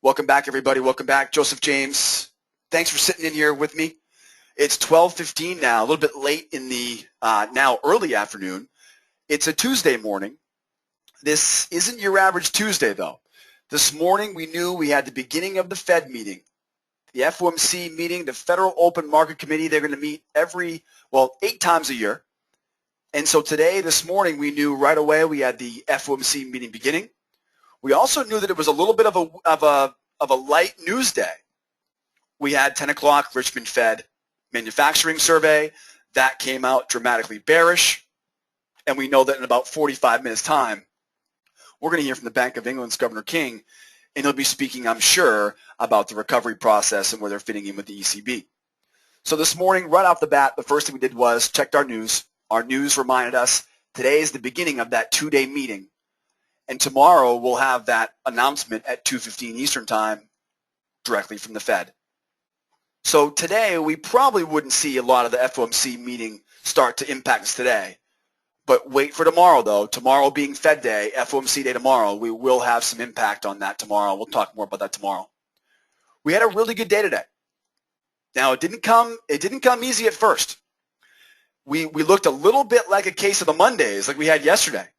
Welcome back, everybody. Welcome back. Joseph James. Thanks for sitting in here with me. It's 12:15 now, a little bit late in the now early afternoon. It's a Tuesday morning. This isn't your average Tuesday, though. This morning, we knew we had the beginning of the Fed meeting. The FOMC meeting, the Federal Open Market Committee, they're going to meet 8 times a year. And so today, this morning, we knew right away we had the FOMC meeting beginning. We also knew that it was a little bit of a light news day. We had 10 o'clock Richmond Fed manufacturing survey. That came out dramatically bearish. And we know that in about 45 minutes time, we're going to hear from the Bank of England's Governor King, and he'll be speaking, I'm sure, about the recovery process and where they're fitting in with the ECB. So this morning, right off the bat, the first thing we did was checked our news. Our news reminded us today is the beginning of that 2-day meeting. And tomorrow we'll have that announcement at 2:15 Eastern Time directly from the Fed. So today we probably wouldn't see a lot of the FOMC meeting start to impact us today. But wait for tomorrow, though. Tomorrow being Fed Day, FOMC Day tomorrow, we will have some impact on that tomorrow. We'll talk more about that tomorrow. We had a really good day today. Now it didn't come easy at first. We looked a little bit like a case of the Mondays like we had yesterday.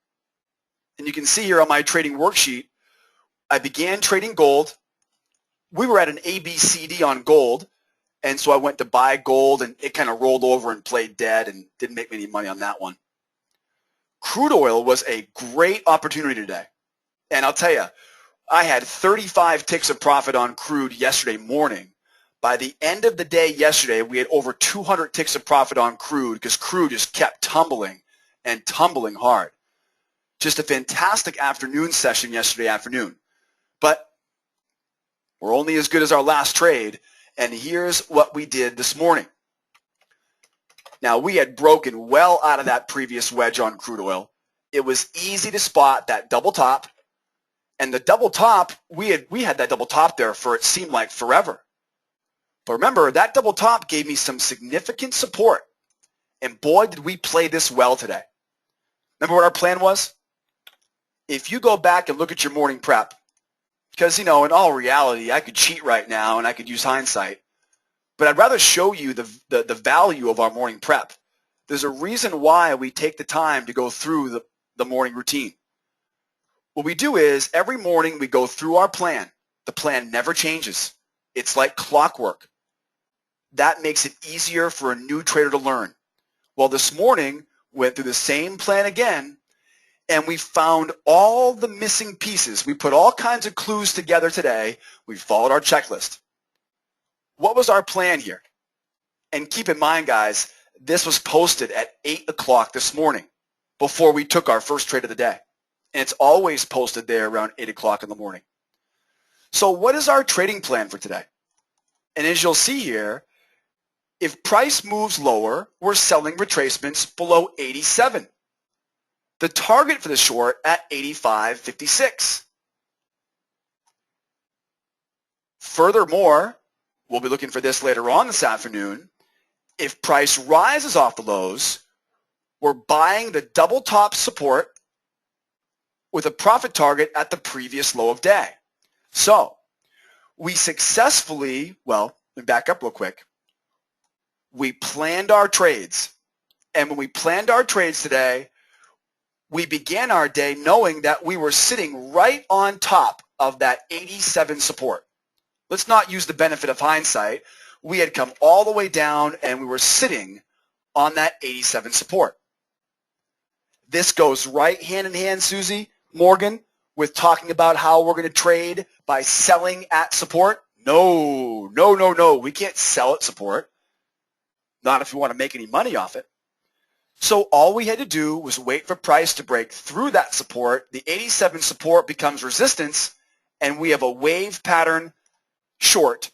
And you can see here on my trading worksheet, I began trading gold. We were at an ABCD on gold, and so I went to buy gold, and it kind of rolled over and played dead and didn't make any money on that one. Crude oil was a great opportunity today. And I'll tell you, I had 35 ticks of profit on crude yesterday morning. By the end of the day yesterday, we had over 200 ticks of profit on crude because crude just kept tumbling and tumbling hard. Just a fantastic afternoon session yesterday afternoon. But we're only as good as our last trade, and here's what we did this morning. Now, we had broken well out of that previous wedge on crude oil. It was easy to spot that double top, and the double top, we had that double top there for it seemed like forever. But remember, that double top gave me some significant support, and boy, did we play this well today. Remember what our plan was? If you go back and look at your morning prep, because, in all reality, I could cheat right now and I could use hindsight, but I'd rather show you the value of our morning prep. There's a reason why we take the time to go through the morning routine. What we do is every morning we go through our plan. The plan never changes. It's like clockwork. That makes it easier for a new trader to learn. Well, this morning, went through the same plan again, and we found all the missing pieces. We put all kinds of clues together today. We followed our checklist. What was our plan here? And keep in mind, guys, this was posted at 8 o'clock this morning before we took our first trade of the day. And it's always posted there around 8 o'clock in the morning. So what is our trading plan for today? And as you'll see here, if price moves lower, we're selling retracements below 87. The target for the short at 85.56. Furthermore, we'll be looking for this later on this afternoon. If price rises off the lows, we're buying the double top support with a profit target at the previous low of day. So we successfully, let me back up real quick. We planned our trades. And when we planned our trades today, we began our day knowing that we were sitting right on top of that 87 support. Let's not use the benefit of hindsight. We had come all the way down and we were sitting on that 87 support. This goes right hand in hand, Susie Morgan, with talking about how we're going to trade by selling at support. No. We can't sell at support. Not if we want to make any money off it. So all we had to do was wait for price to break through that support. The 87 support becomes resistance, and we have a wave pattern short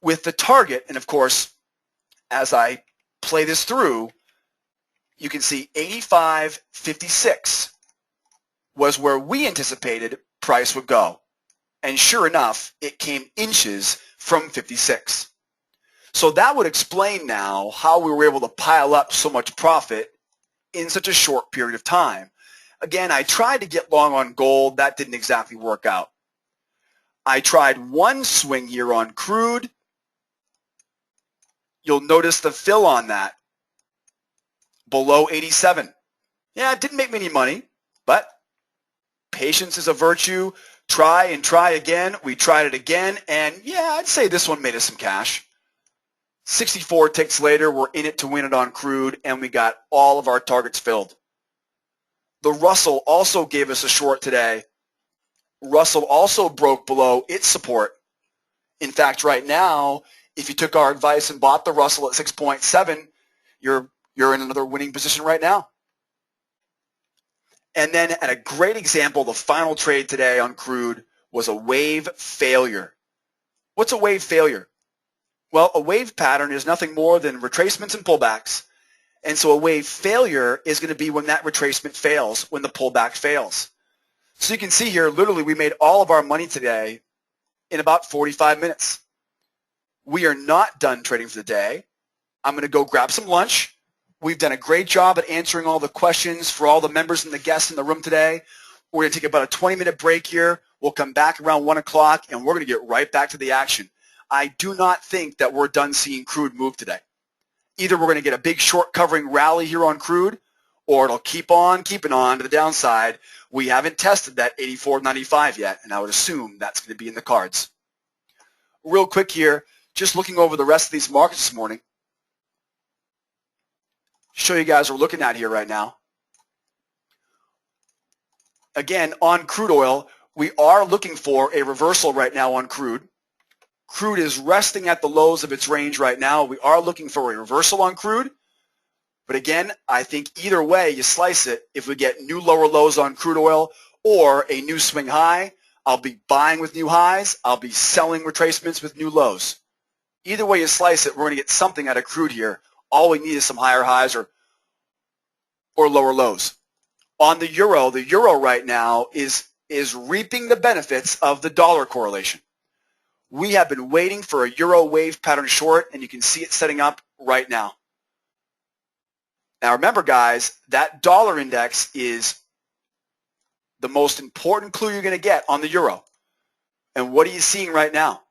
with the target. And of course, as I play this through, you can see 85.56 was where we anticipated price would go. And sure enough, it came inches from 56. So that would explain now how we were able to pile up so much profit in such a short period of time. Again, I tried to get long on gold. That didn't exactly work out. I tried one swing here on crude. You'll notice the fill on that, below 87. Yeah, it didn't make me any money, but patience is a virtue. Try and try again. We tried it again, and yeah, I'd say this one made us some cash. 64 ticks later, we're in it to win it on crude, and we got all of our targets filled. The Russell also gave us a short today. Russell also broke below its support. In fact, right now, if you took our advice and bought the Russell at 6.7, you're in another winning position right now. And then at a great example, the final trade today on crude was a wave failure. What's a wave failure? Well, a wave pattern is nothing more than retracements and pullbacks. And so a wave failure is going to be when that retracement fails, when the pullback fails. So you can see here, literally, we made all of our money today in about 45 minutes. We are not done trading for the day. I'm going to go grab some lunch. We've done a great job at answering all the questions for all the members and the guests in the room today. We're going to take about a 20-minute break here. We'll come back around 1 o'clock, and we're going to get right back to the action. I do not think that we're done seeing crude move today. Either we're going to get a big short covering rally here on crude, or it'll keep on keeping on to the downside. We haven't tested that 84.95 yet, and I would assume that's going to be in the cards. Real quick here, just looking over the rest of these markets this morning. Show you guys what we're looking at here right now. Again, on crude oil, we are looking for a reversal right now on crude. Crude is resting at the lows of its range right now. We are looking for a reversal on crude. But again, I think either way you slice it, if we get new lower lows on crude oil or a new swing high, I'll be buying with new highs. I'll be selling retracements with new lows. Either way you slice it, we're going to get something out of crude here. All we need is some higher highs or lower lows. On the euro right now is reaping the benefits of the dollar correlation. We have been waiting for a euro wave pattern short, and you can see it setting up right now. Now remember, guys, that dollar index is the most important clue you're going to get on the euro. And what are you seeing right now?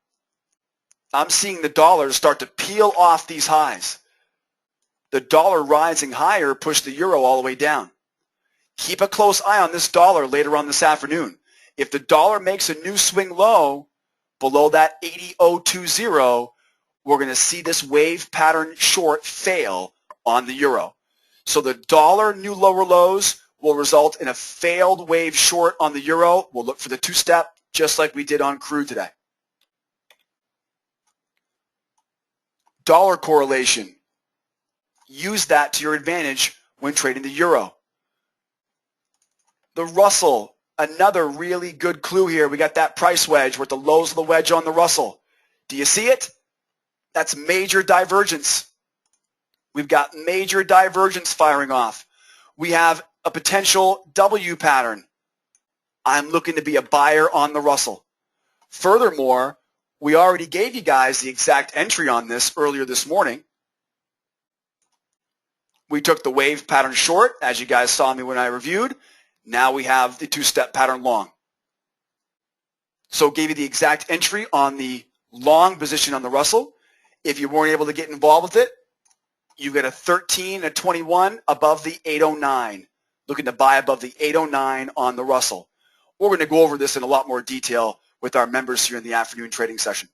I'm seeing the dollar start to peel off these highs. The dollar rising higher pushed the euro all the way down. Keep a close eye on this dollar later on this afternoon. If the dollar makes a new swing low below that 80.020, we're going to see this wave pattern short fail on the euro. So the dollar new lower lows will result in a failed wave short on the euro. We'll look for the two-step just like we did on crude today. Dollar correlation. Use that to your advantage when trading the euro. The Russell, another really good clue here. We got that price wedge. We're at the lows of the wedge on the Russell. Do you see it? That's major divergence. We've got major divergence firing off. We have a potential W pattern. I'm looking to be a buyer on the Russell. Furthermore, we already gave you guys the exact entry on this earlier this morning. We took the wave pattern short, as you guys saw me when I reviewed. Now we have the two-step pattern long. So gave you the exact entry on the long position on the Russell. If you weren't able to get involved with it, you get a 13, a 21 above the 809. Looking to buy above the 809 on the Russell. We're going to go over this in a lot more detail with our members here in the afternoon trading session.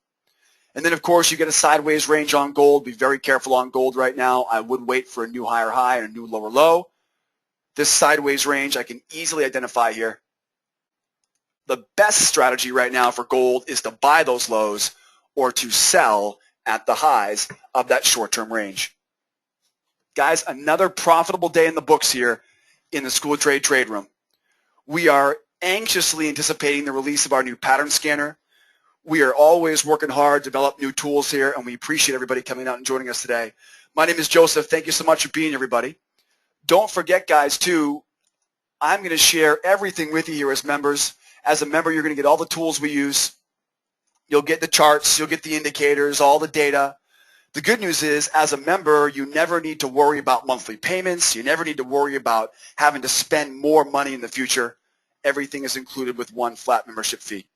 And then, of course, you get a sideways range on gold. Be very careful on gold right now. I would wait for a new higher high and a new lower low. This sideways range I can easily identify here. The best strategy right now for gold is to buy those lows or to sell at the highs of that short-term range. Guys, another profitable day in the books here in the School of Trade Trade Room. We are anxiously anticipating the release of our new pattern scanner. We are always working hard to develop new tools here, and we appreciate everybody coming out and joining us today. My name is Joseph. Thank you so much for being here, everybody. Don't forget, guys, too, I'm going to share everything with you here as members. As a member, you're going to get all the tools we use. You'll get the charts. You'll get the indicators, all the data. The good news is, as a member, you never need to worry about monthly payments. You never need to worry about having to spend more money in the future. Everything is included with one flat membership fee.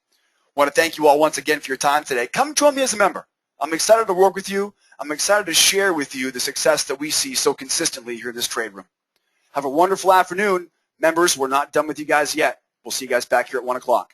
want to thank you all once again for your time today. Come join me as a member. I'm excited to work with you. I'm excited to share with you the success that we see so consistently here in this trade room. Have a wonderful afternoon. Members, we're not done with you guys yet. We'll see you guys back here at 1 o'clock.